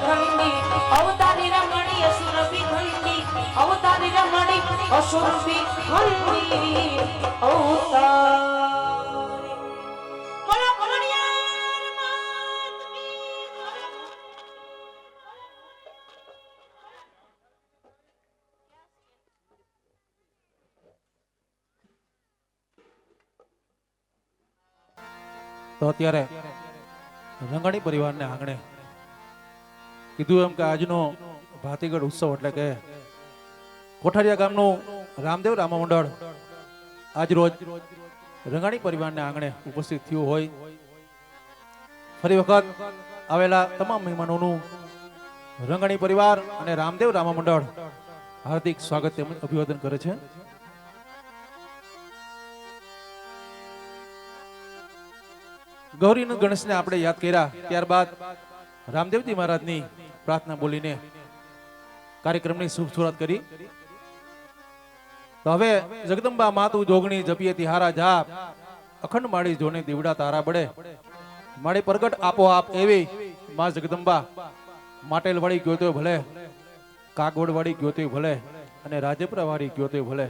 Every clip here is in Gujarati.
ભંડી અવતારી રમણી અસુર ભંડી અવતારી રમણી અસુર ભંડી અવતારી બોલો કમળિયાર માત કી તો અત્યારે રંગાણી પરિવારને આંગણે કીધું એમ કે આજનો ભાતીગઢ ઉત્સવ એટલે કે કોઠારિયા ગામનું રામદેવ રામા મંડળ આજ રોજ રંગાણી પરિવારને આંગણે ઉપસ્થિત થયું હોય ફરી વખત આવેલા તમામ મહેમાનોનું રંગાણી પરિવાર અને રામદેવ રામા મંડળ હાર્દિક સ્વાગત તેમજ અભિવાદન કરે છે. ગૌરી અને ગણેશને આપણે યાદ કર્યા ત્યારબાદ રામદેવજી મહારાજની પ્રાર્થના બોલીને કાર્યક્રમની શુભ શરૂઆત કરી. તો હવે જગદંબા માતુ જોગણી જપીએ તિહારા જાપ અખંડ માળી જોને દીવડા તારા બડે માળી પ્રગટ આપો આપ એવી માં જગદંબા માટેલ વાળી ગયો તો ભલે કાગવડ વાળી ગયો તો ભલે અને રાજપરા વાળી ગયો તો ભલે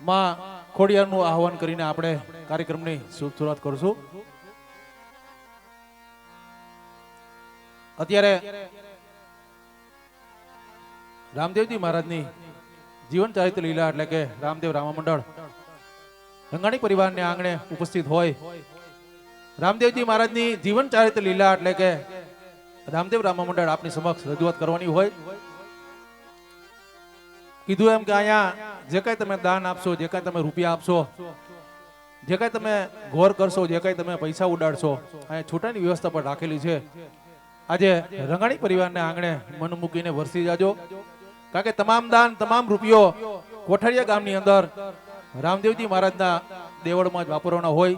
માં ખોડિયારનું આહવાન કરીને આપણે કાર્યક્રમની શુભ શરૂઆત કરશું. અત્યારે રામદેવજી મહારાજની જીવન ચારિત્ર લીલા એટલે કે રામદેવ રામા મંડળ રંગાણી પરિવારને આંગણે ઉપસ્થિત હોય. રામદેવજી મહારાજની જીવન ચારિત્ર લીલા એટલે કે રામદેવ રામા મંડળ આપની સમક્ષ રજૂઆત કરવાની હોય. કીધું એમ કે અહીંયા જે કઈ તમે દાન આપશો, જે કઈ તમે રૂપિયા આપશો, જે કઈ તમે ઘોર કરશો, જે કઈ તમે પૈસા ઉડાડશો, અહીંયા છૂટાની વ્યવસ્થા પણ રાખેલી છે. આજે રંગાણી પરિવારને આંગણે મન મૂકીને વરસી જાજો, કારણ કે તમામ દાન તમામ રૂપિયો કોઠારિયા ગામની અંદર રામદેવજી મહારાજના દેવળમાં જ વાપરવાના હોય.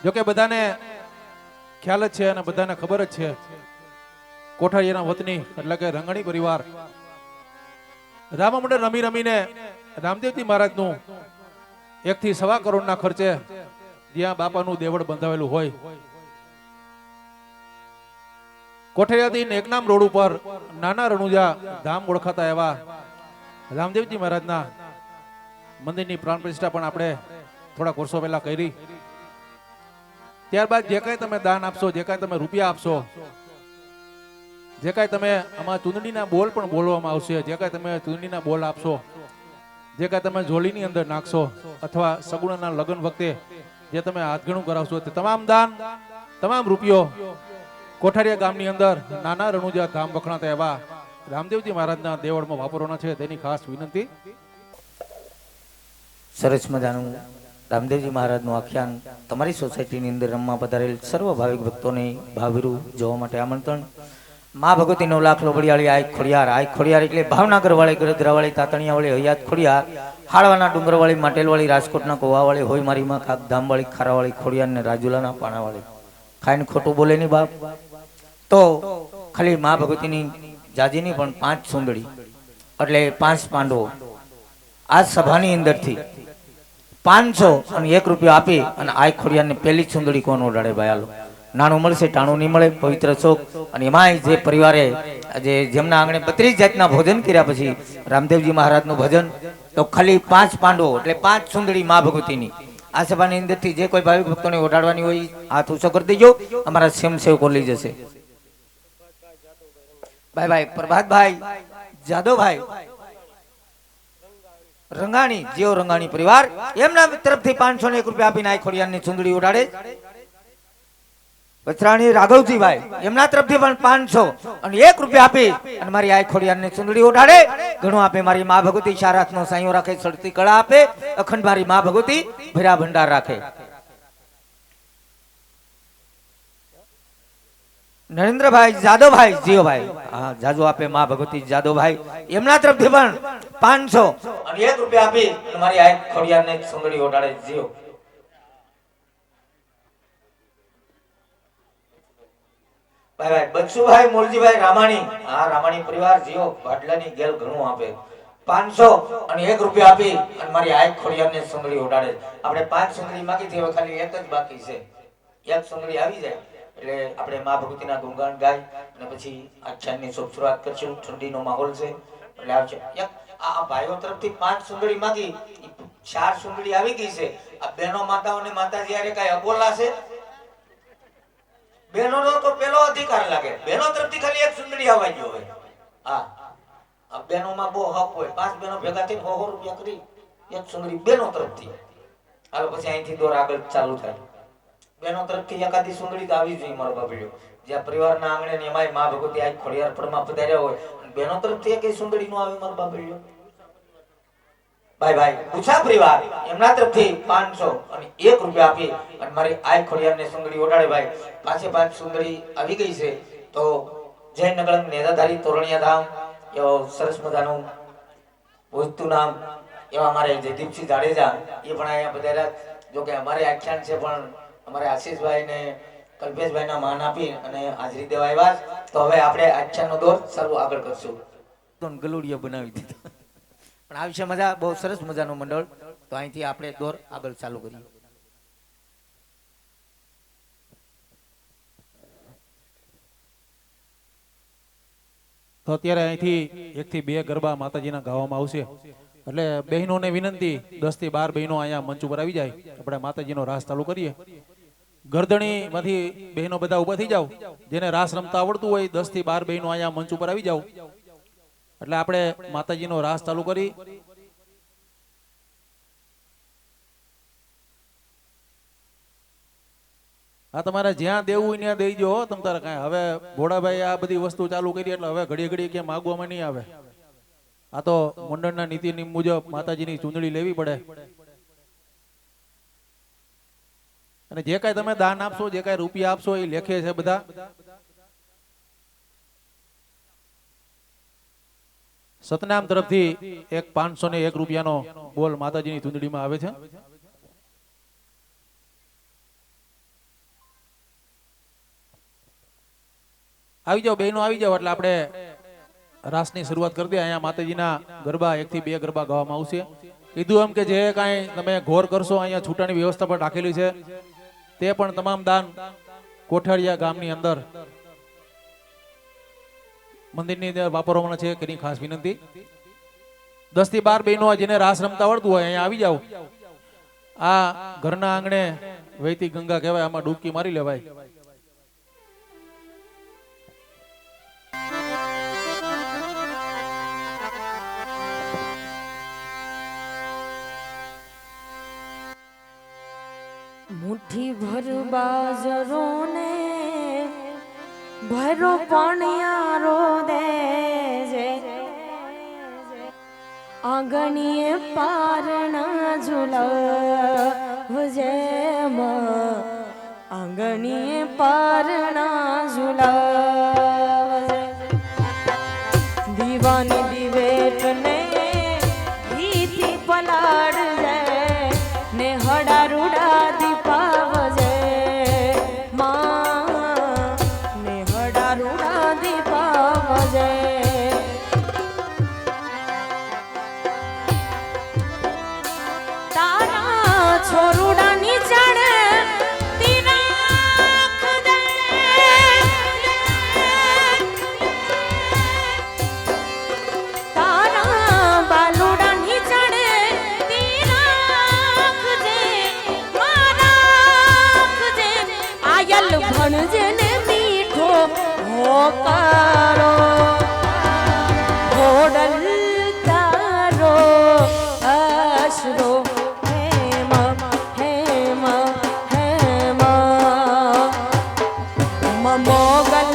જોકે બધાને ખ્યાલ જ છે અને બધાને ખબર જ છે કોઠારિયાના વતની એટલે કે રંગાણી પરિવાર રામા મંડળ રમી રમીને રામદેવજી મહારાજનું 1 થી 1.25 કરોડના ખર્ચે જ્યાં બાપાનું દેવળ બંધાવેલું હોય કોઠારિયાથી નેકનામ રોડ ઉપર નાના રણુજા ધામ ઓળખાતા એવા રામદેવજી મહારાજના મંદિરની પ્રાણ પ્રતિષ્ઠા પણ આપણે થોડાક વર્ષો પહેલા કરી. ત્યારબાદ જે કઈ તમે દાન આપશો, જે કઈ તમે રૂપિયા આપશો, જે કઈ તમે આમાં ચૂંદડીના બોલ પણ બોલવામાં આવશે, જે કઈ તમે ચૂંદડીના બોલ આપશો, જે કઈ તમે ઝોલીની અંદર નાખશો અથવા સગુણાના લગ્ન વખતે જે તમે હાથગણું કરાવશો તે તમામ દાન તમામ રૂપિયો કોઠારિયા ગામની અંદર નાના રણુજા ધામ વખણાતા એવા રામદેવજી મહારાજના દેવળમાં વાપરવાના છે તેની ખાસ વિનંતી. સરસ મજાનું રામદેવજી મહારાજનું આખ્યાન તમારી સોસાયટીની અંદર રમવા પધારેલ સર્વ ભાવિક ભક્તોને ભાવિરુ જોવા માટે આમંત્રણ. મા ભગવતી 9 લાખ લોબડિયાળી આય ખોડિયાર. આય ખોડિયાર એટલે ભાવનગર વાળી, ગરધરા વાળી, તાતણિયા વાળી, હયાત ખોડિયાર, હાળવાના ડુંગર વાળી, માટેલ વાળી, રાજકોટના કોવા વાળી, હોય મારી માં કાકધામ વાળી, ખારા વાળી ખોડિયાર ને રાજુલાના પાણા વાળી. ખાઈને ખોટું બોલે નહીં બાપ. તો ખાલી મા ભગવતીની જાજીની પણ 5 સુંદડી એટલે 5 પાંડવો આ સભાની અંદરથી 500 અને 1 રૂપિયો આપી અને આય ખોડિયારને પહેલી જ સુંદડી કોણ ઓડાડે ભાઈ? હાલો, નાનું મળશે ટાણું નહીં મળે. પવિત્ર શોક અને એમાંય જે પરિવારે જેમના આંગણે 32 જાતના ભોજન કર્યા પછી રામદેવજી મહારાજનું ભજન, તો ખાલી 5 પાંડવો એટલે 5 સુંદડી મા ભગવતીની આ સભાની અંદરથી જે કોઈ ભાવિક ભક્તોને ઓડાડવાની હોય હાથ ઊંચો કરી દેજો, અમારા સ્વયંસેવકો લઈ જશે. ભાઈ ભાઈ પ્રભાતભાઈ જાદવભાઈ રંગાણી, જેઓ રંગાણી પરિવાર એમના તરફથી 501 રૂપિયા આપીને આય ખોડિયારની ચુંદડી ઉડાડે. વચરાણી રાઘવજીભાઈ એમના તરફથી પણ 500 અને 1 રૂપિયા આપી અને મારી આય ખોડિયારની ચુંદડી ઉડાડે. ઘણું આપે મારી મા ભગવતી, શારાથનો સાયો રાખે, સડતી કળા આપે, અખંડ મારી મા ભગવતી ભર્યા ભંડાર રાખે. નરેન્દ્રભાઈ જાદવભાઈ જીઓભાઈ હા જાજુ આપે મા ભગવતી જાદવભાઈ એમના તરફથી પણ 500 અને 1 રૂપિયા આપી અને મારી આય ખોડિયારને ચુંદડી ઉડાડે. જીઓ ભાઈ ભાઈ બચ્ચુભાઈ મોરજીભાઈ રામાણી, હા રામાણી પરિવાર જીઓ ભાટલાની ગેલ ઘણું આપે. 500 અને 1 રૂપિયા આપી અને મારી આય ખોડિયારને ચુંદડી ઉડાડે. આપણે 5 ચુંદડી માંગી થી, હવે ખાલી 1 જ બાકી છે. 1 ચુંદડી આવી જાય એટલે આપણે મા ભગવતીના ગુણગાન ગાય અને પછી આખ્યાનની શુભ શરૂઆત કરશું. ઠંડીનો માહોલ છે એટલે આવશે. આ ભાઈઓ તરફથી 5 સુંદડી માંગી, 4 સુંદડી આવી ગઈ છે. આ બહેનો માતાઓને માતાજી યારે કઈ અબોલા છે? બહેનોનો તો પેલો અધિકાર લાગે. બહેનો તરફથી ખાલી 1 સુંદડી આવવા ગયો હોય. હા, આ બહેનોમાં બહુ હક હોય. 5 બહેનો ભેગા થઈને 100 રૂપિયા કરી 1 સુંદડી બહેનો તરફથી. હાલો પછી અહીંથી દોર આગળ ચાલુ થાય. બહેનો તરફથી એકાદી સુંદડી તો આવી જોઈએ મારો બાપડ્યો. જ્યાં પરિવારના આંગણે ને એમાંય મા ભગવતી આ ખોડિયાર પરમાં પધાર્યા હોય, બહેનો તરફથી એક સુંદડી નો આવે મારો બાપડ્યો. ભાઈ પૂછા પરિવાર એમના તરફથી 500 અને 1 રૂપિયા આપી અને મારી આ ખોડિયારને સુંદડી ઓડાડે. ભાઈ 5 સુંદડી આવી ગઈ છે. તો જય નગરંગ નેદાધારી તોરણિયા ધામ એવો સરસ મજાનું ભોજતું નામ એવા અમારે જયદીપસિંહ જાડેજા એ પણ અહીંયા પધાર્યા. જો કે અમારે આખ્યાન છે પણ અમારે આશીષભાઈ ને કલ્પેશભાઈ ના માન આપી અને હાજરી દેવા આવ્યા. તો હવે આપણે આખ્યાનનો દોર શરૂ આગળ કરશું. તો ગલુડિયા બનાવી દીધો પણ આવશે મજા. બહુ સરસ મજાનું મંડળ. તો અહીંથી આપણે દોર આગળ ચાલુ કરીએ. તો અત્યારે અહીંથી 1 થી 2 ગરબા માતાજીના ગાવામાં આવશે. એટલે બહેનોને વિનંતી 10 થી 12 બહેનો અહીંયા મંચ ઉપર આવી જાય. આપણે માતાજીનો રાસ ચાલુ કરીએ. ગરદણી માંથી બહેનો બધા ઉભા થઈ જાવ. જેને રાસ રમતા આવડતું હોય 10 થી 12 બહેનો અહીંયા મંચ ઉપર આવી જાવ. એટલે આપણે માતાજીનો રાસ ચાલુ કરી આ તમારે જ્યાં દેવું હોય ત્યાં દેજો. તમ તારે કાંઈ હવે ભોળાભાઈ આ બધી વસ્તુ ચાલુ કરી એટલે હવે ઘડી ઘડી ક્યાં માગવામાં નહીં આવે. આ તો મંડળના નીતિ નિયમ મુજબ માતાજીની ચૂંદડી લેવી પડે. અને જે કાંઈ તમે દાન આપશો, જે કાંઈ રૂપિયા આપશો એ લેખે છે બધા. સતનામ તરફથી એક 501 રૂપિયાનો બોલ માતાજીની ચૂંદડીમાં આવે છે. આવી જાઓ બહેનો, આવી જાઓ એટલે આપણે રાસની શરૂઆત કરી દઈએ. અહીંયા માતાજીના ગરબા 1 થી 2 ગરબા ગાવામાં આવશે. કીધું એમ કે જે કાંઈ તમે ઘોર કરશો અહીંયા છૂટાની વ્યવસ્થા પણ રાખેલી છે. તે પણ તમામ દાન કોઠારિયા ગામની અંદર મંદિરની અંદર વાપરવાના છે. એની ખાસ વિનંતી. 10 થી 12 બહેનો જેને રાસ રમતા આવડતું હોય અહીંયા આવી જાઓ. આ ઘરના આંગણે વહેતી ગંગા કહેવાય. આમાં ડૂબકી મારી લેવાય. મુઠ્ઠી ભર બાજરો ને ભરો પણિયારો દેજે, આંગણીએ પારણા ઝુલાવજે, આંગણીએ પારણા ઝુલાવજે. દીવાની દિવેટ ને ઘીથી પલાળજે ને હડા રૂડા દીપાવજે, માં ને હડા રૂડા દીપાવજે. તારા છોરુડાની ચડે તિરાખ દે, તારા બાલુડાની ચડે તિરાખ દે, મારાખ દે. આયલ ભણજે ને મીઠો હોકારો, ઘોડલ તારો આશરો, હેમ હેમ હેમ મોગલ